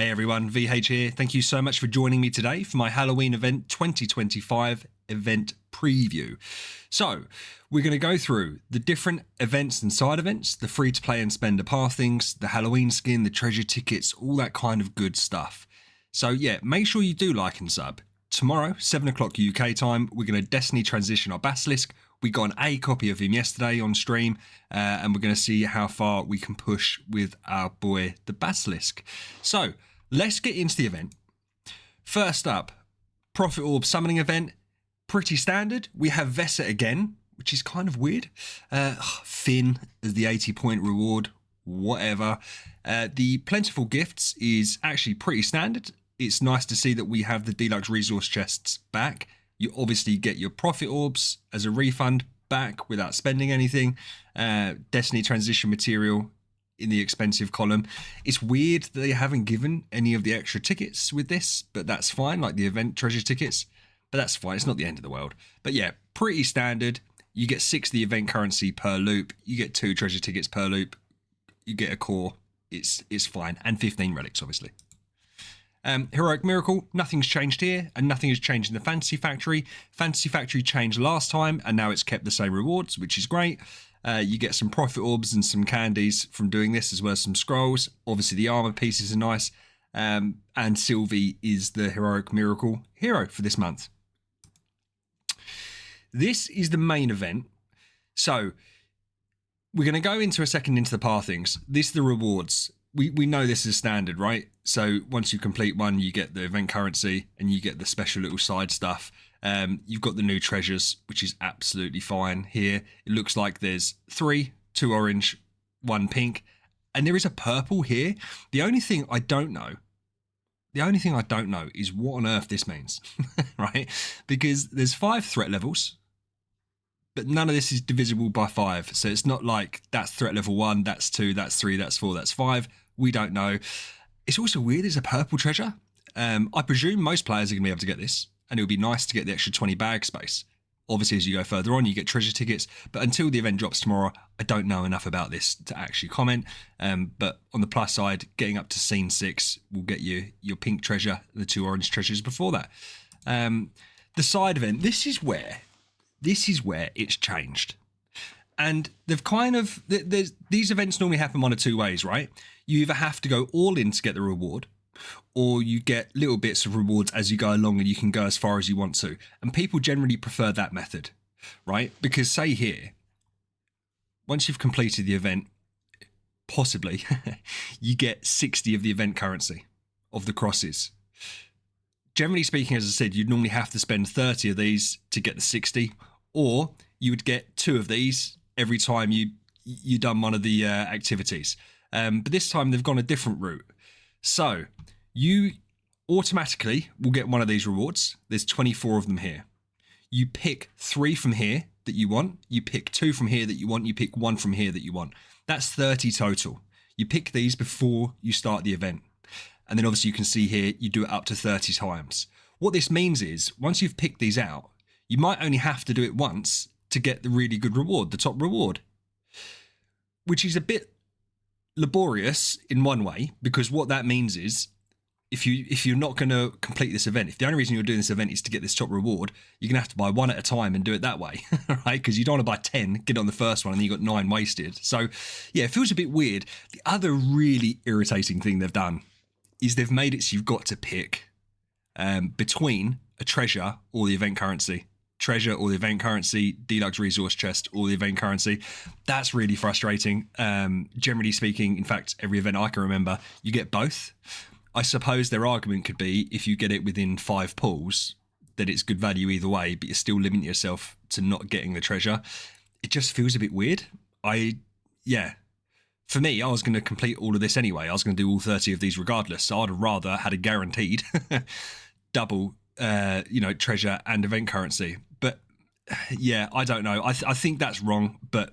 Hey everyone, VH here. Thank you so much for joining me today for my Halloween event 2025 event preview. So, we're going to go through the different events and side events, the free to play and spender pathings, the Halloween skin, the treasure tickets, all that kind of good stuff. So yeah, make sure you do like and sub. Tomorrow, 7 o'clock UK time, we're going to Destiny transition our Basilisk. We got an A copy of him yesterday on stream, and we're going to see how far we can push with our boy, the Basilisk. So, let's get into the event. First up, Prophet Orb summoning event, pretty standard. We have Vesa again, which is kind of weird. Finn as the 80-point reward, whatever. The Plentiful Gifts is actually pretty standard. It's nice to see that we have the deluxe resource chests back. You obviously get your Prophet Orbs as a refund back without spending anything. Destiny transition material in the expensive column. It's weird that they haven't given any of the extra tickets with this, but that's fine, like the event treasure tickets. But that's fine, it's not the end of the world. But yeah, pretty standard. You get 6 of the event currency per loop. You get 2 treasure tickets per loop. You get a core. It's fine. And 15 relics, obviously. Heroic Miracle, nothing's changed here, and nothing has changed in the Fantasy Factory. Fantasy Factory changed last time, and now it's kept the same rewards, which is great. You get some Prophet Orbs and some candies from doing this, as well as some scrolls. Obviously, the armor pieces are nice. And Sylvie is the Heroic Miracle hero for this month. This is the main event. So, we're going to go into a second into the pathings. This is the rewards. We know this is standard, right? So once you complete one, you get the event currency and you get the special little side stuff. You've got the new treasures, which is absolutely fine here. It looks like there's 3, 2 orange, 1 pink, and there is a purple here. The only thing I don't know is what on earth this means, right? Because there's 5 threat levels, but none of this is divisible by 5. So it's not like that's threat level 1, that's 2, that's 3, that's 4, that's 5. We don't know. It's also weird, there's a purple treasure. I presume most players are going to be able to get this, and it would be nice to get the extra 20 bag space. Obviously, as you go further on, you get treasure tickets, but until the event drops tomorrow, I don't know enough about this to actually comment. But on the plus side, getting up to scene 6 will get you your pink treasure, the 2 orange treasures before that. The side event, this is where it's changed. And they've kind of, these events normally happen one of 2 ways, right? You either have to go all in to get the reward, or you get little bits of rewards as you go along and you can go as far as you want to. And people generally prefer that method, right? Because say here, once you've completed the event, possibly, you get 60 of the event currency of the crosses. Generally speaking, as I said, you'd normally have to spend 30 of these to get the 60, or you would get 2 of these every time you done one of the activities. But this time they've gone a different route. So you automatically will get one of these rewards. There's 24 of them here. You pick 3 from here that you want. You pick 2 from here that you want. You pick 1 from here that you want. That's 30 total. You pick these before you start the event. And then obviously you can see here, you do it up to 30 times. What this means is, once you've picked these out, you might only have to do it once to get the really good reward, the top reward. Which is a bit laborious in one way, because what that means is, if you're not going to complete this event, if the only reason you're doing this event is to get this top reward, you're going to have to buy 1 at a time and do it that way, right? Because you don't want to buy 10, get on the first one, and then you got 9 wasted. So yeah, it feels a bit weird. The other really irritating thing they've done is they've made it so you've got to pick between a treasure or the event currency. Treasure or the event currency, deluxe resource chest or the event currency. That's really frustrating. Generally speaking, in fact, every event I can remember, you get both. I suppose their argument could be, if you get it within 5 pulls, that it's good value either way, but you're still limiting yourself to not getting the treasure. It just feels a bit weird. For me, I was going to complete all of this anyway. I was going to do all 30 of these regardless. So I'd have rather had a guaranteed double, treasure and event currency. But yeah, I don't know. I think that's wrong, but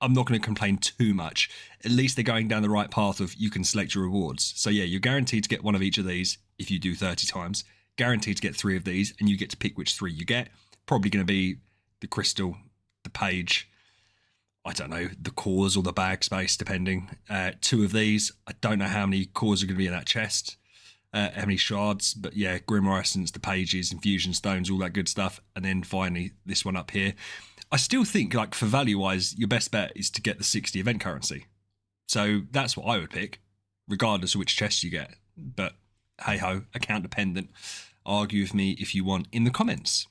I'm not going to complain too much. At least they're going down the right path of you can select your rewards. So yeah, you're guaranteed to get 1 of each of these if you do 30 times. Guaranteed to get 3 of these, and you get to pick which 3 you get. Probably going to be the crystal, the page, I don't know, the cores or the bag space, depending. 2 of these. I don't know how many cores are going to be in that chest. how many shards, but yeah, Grimoire Essence, the pages, Infusion Stones, all that good stuff. And then finally, this one up here. I still think, like, for value-wise, your best bet is to get the 60 event currency. So that's what I would pick, regardless of which chest you get. But hey-ho, account dependent. Argue with me if you want in the comments.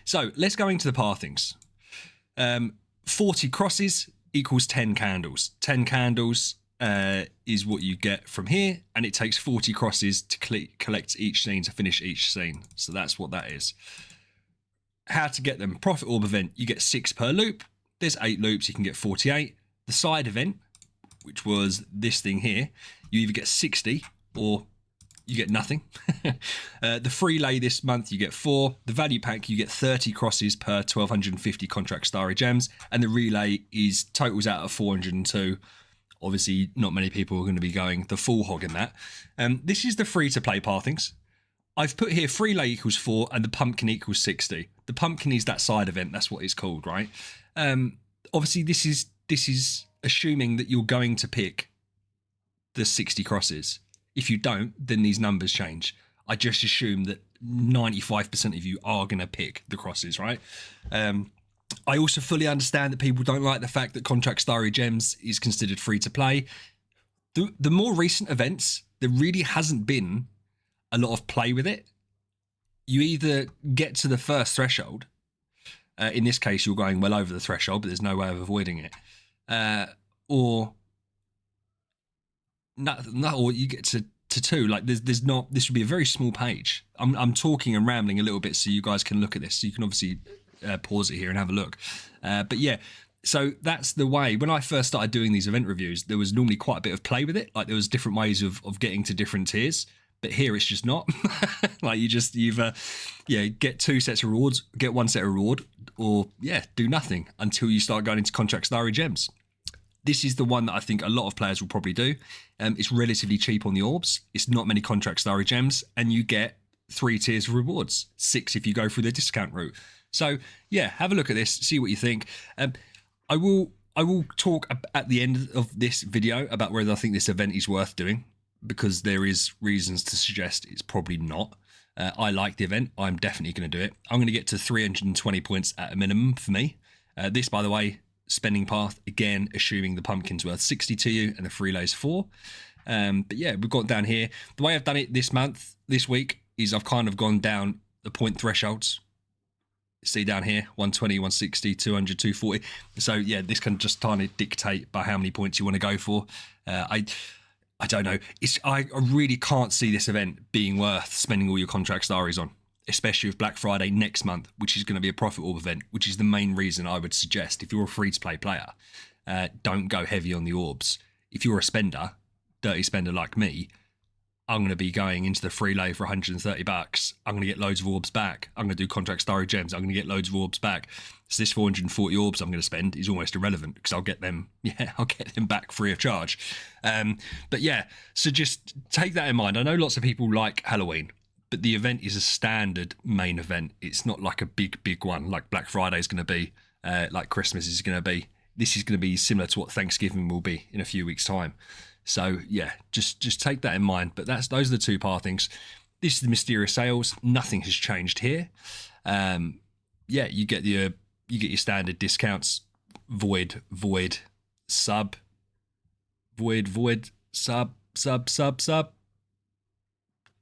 So let's go into the pathings. 40 crosses equals 10 candles. 10 candles is what you get from here, and it takes 40 crosses to collect each scene, to finish each scene. So that's what that is. How to get them. Profit Orb event, you get 6 per loop. There's 8 loops, you can get 48. The side event, which was this thing here, you either get 60 or you get nothing. The free lay this month, you get 4. The value pack, you get 30 crosses per 1250 contract starry gems, and the relay is totals out of 402. Obviously, not many people are going to be going the full hog in that. This is the free to play pathings. I've put here free lay equals 4 and the pumpkin equals 60. The pumpkin is that side event. That's what it's called, right? Obviously, this is assuming that you're going to pick the 60 crosses. If you don't, then these numbers change. I just assume that 95% of you are going to pick the crosses, right? I also fully understand that people don't like the fact that Contract Starry Gems is considered free to play. The more recent events, there really hasn't been a lot of play with it. You either get to the first threshold. In this case, you're going well over the threshold, but there's no way of avoiding it. Or you get to 2. Like there's not. This would be a very small page. I'm talking and rambling a little bit, so you guys can look at this. So you can obviously pause it here and have a look. But yeah, so that's the way. When I first started doing these event reviews, there was normally quite a bit of play with it. Like there was different ways of getting to different tiers. But here it's just not. Like you've get 2 sets of rewards, get 1 set of reward, or do nothing until you start going into Contract Starry Gems. This is the one that I think a lot of players will probably do. It's relatively cheap on the orbs. It's not many Contract Starry Gems, and you get 3 tiers of rewards, 6 if you go through the discount route. So yeah, have a look at this, see what you think. I will talk at the end of this video about whether I think this event is worth doing, because there is reasons to suggest it's probably not. I like the event. I'm definitely going to do it. I'm going to get to 320 points at a minimum for me. This, by the way, spending path, again, assuming the pumpkin's worth 60 to you and the free lay's 4. But yeah, we've got down here. The way I've done it this week, is I've kind of gone down the point thresholds. See down here, 120, 160, 200, 240. So yeah, this can just kind of dictate by how many points you want to go for. I don't know. I really can't see this event being worth spending all your contract starries on, especially with Black Friday next month, which is going to be a profit orb event, which is the main reason I would suggest if you're a free-to-play player, don't go heavy on the orbs. If you're a spender, dirty spender like me, I'm going to be going into the free lay for $130. I'm going to get loads of orbs back. I'm going to do Contract Starry Gems. I'm going to get loads of orbs back. So this 440 orbs I'm going to spend is almost irrelevant because I'll get them back free of charge. But yeah, so just take that in mind. I know lots of people like Halloween, but the event is a standard main event. It's not like a big one like Black Friday is going to be, like Christmas is going to be. This is going to be similar to what Thanksgiving will be in a few weeks' time. So yeah, just take that in mind. But those are the 2 pathings. This is the mysterious sales. Nothing has changed here. Yeah, you get your standard discounts. Void, sub, void, sub.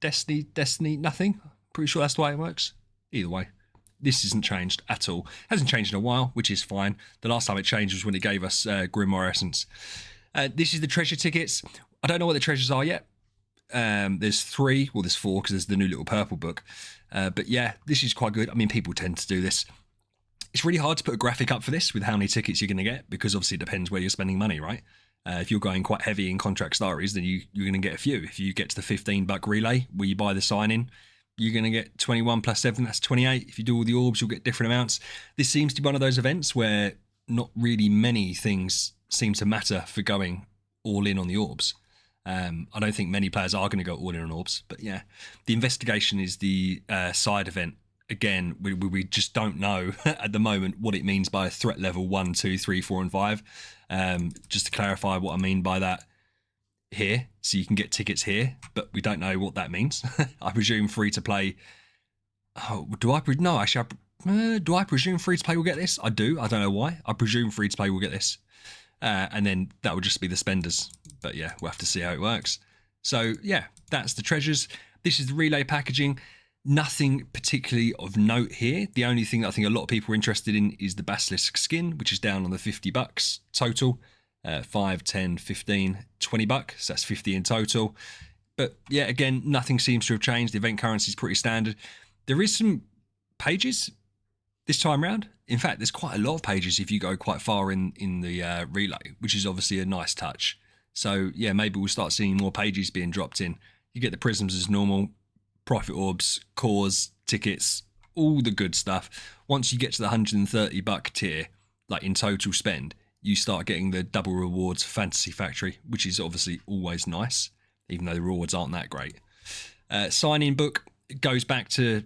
Destiny, nothing. Pretty sure that's the way it works. Either way, this isn't changed at all. Hasn't changed in a while, which is fine. The last time it changed was when it gave us Grimoire Essence. This is the treasure tickets. I don't know what the treasures are yet. There's 3, well, there's 4 because there's the new little purple book. But yeah, this is quite good. I mean, people tend to do this. It's really hard to put a graphic up for this with how many tickets you're going to get, because obviously it depends where you're spending money, right? If you're going quite heavy in contract starries, then you're going to get a few. If you get to the $15 relay where you buy the sign-in, you're going to get 21 plus 7, that's 28. If you do all the orbs, you'll get different amounts. This seems to be one of those events where not really many things seem to matter for going all in on the orbs. I don't think many players are going to go all in on orbs, but yeah, the investigation is the side event. Again, we just don't know at the moment what it means by threat level 1, 2, 3, 4, and 5. Just to clarify what I mean by that, here, so you can get tickets here, but we don't know what that means. I presume free to play. Oh, do I? No, actually, do I presume free to play will get this? I do. I don't know why. I presume free to play will get this, and then that will just be the spenders. But yeah, we'll have to see how it works. So yeah, that's the treasures. This is the relay packaging. Nothing particularly of note here. The only thing that I think a lot of people are interested in is the Basilisk skin, which is down on the $50 total. 5, 10, 15, 20 bucks. So that's 50 in total. But yeah, again, nothing seems to have changed. The event currency is pretty standard. There is some pages this time round. In fact, there's quite a lot of pages if you go quite far in the relay, which is obviously a nice touch. So yeah, maybe we'll start seeing more pages being dropped in. You get the prisms as normal, profit orbs, cores, tickets, all the good stuff. Once you get to the $130 tier, like in total spend, you start getting the double rewards for Fantasy Factory, which is obviously always nice, even though the rewards aren't that great. Sign-in book goes back to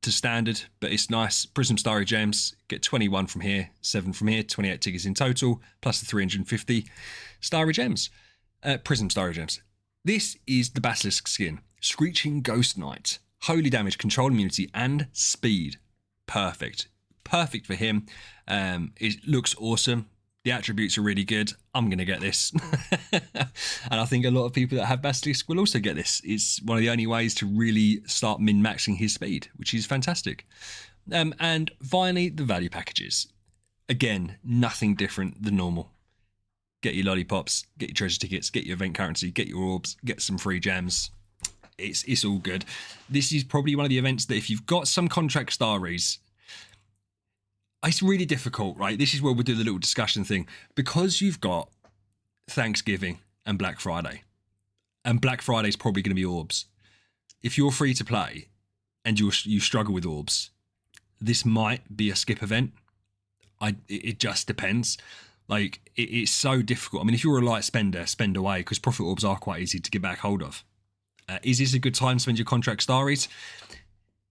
standard, but it's nice. Prism Starry Gems, get 21 from here, 7 from here, 28 tickets in total, plus the 350 Starry Gems. Prism Starry Gems. This is the Basilisk skin. Screeching Ghost Knight. Holy damage, control immunity, and speed. Perfect. Perfect for him. It looks awesome. The attributes are really good. I'm going to get this. And I think a lot of people that have Basilisk will also get this. It's one of the only ways to really start min-maxing his speed, which is fantastic. And finally, the value packages. Again, nothing different than normal. Get your lollipops, get your treasure tickets, get your event currency, get your orbs, get some free gems. It's all good. This is probably one of the events that if you've got some contract staries, it's really difficult, right? This is where we'll do the little discussion thing. Because you've got Thanksgiving and Black Friday, and Black Friday is probably going to be orbs. If you're free to play and you struggle with orbs, this might be a skip event. It just depends. Like, it's so difficult. I mean, if you're a light spender, spend away, because profit orbs are quite easy to get back hold of. Is this a good time to spend your contract staries?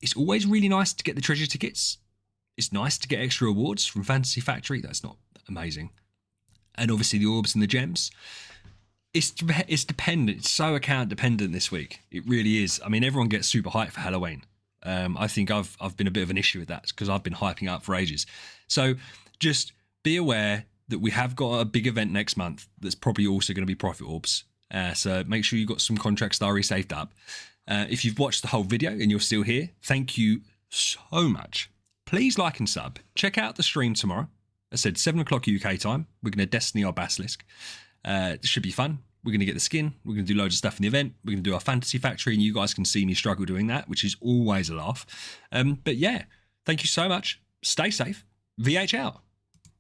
It's always really nice to get the treasure tickets. It's nice to get extra awards from Fantasy Factory. That's not amazing. And obviously the orbs and the gems. It's dependent. It's so account dependent this week. It really is. I mean, everyone gets super hyped for Halloween. I think I've been a bit of an issue with that because I've been hyping up for ages. So just be aware that we have got a big event next month that's probably also going to be profit orbs. So make sure you've got some contract staries saved up. If you've watched the whole video and you're still here, thank you so much. Please like and sub. Check out the stream tomorrow. I said 7 o'clock UK time. We're going to Destiny our Basilisk. It should be fun. We're going to get the skin. We're going to do loads of stuff in the event. We're going to do our Fantasy Factory, and you guys can see me struggle doing that, which is always a laugh. But yeah, thank you so much. Stay safe. VH out.